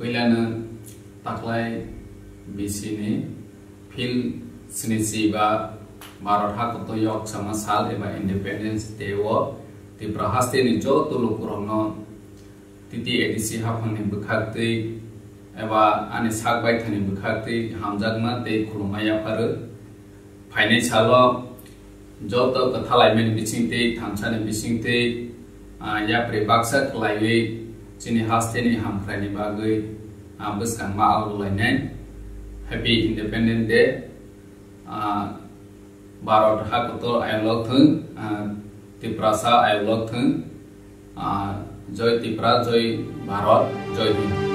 Pilihan taklai bisini fil sinisiba Bharat hakoto yok sama sal eba Independence Day wo ti prahaste ni jo tulu kurangno titi edisi hapangni bukhakti eba ani sakbai thani bukhakti hamjagma te khulumaya paru phainai salo jo to kathalai men bisingte thamsani bisingte ya pre baksa khlaiwi chini haste ni hamkhrani bagai buskang ma aulainai Happy Independence Day Bharat hakoto ayolok thung tiprasa ayolok thung joy tipra joy Bharat joy Hind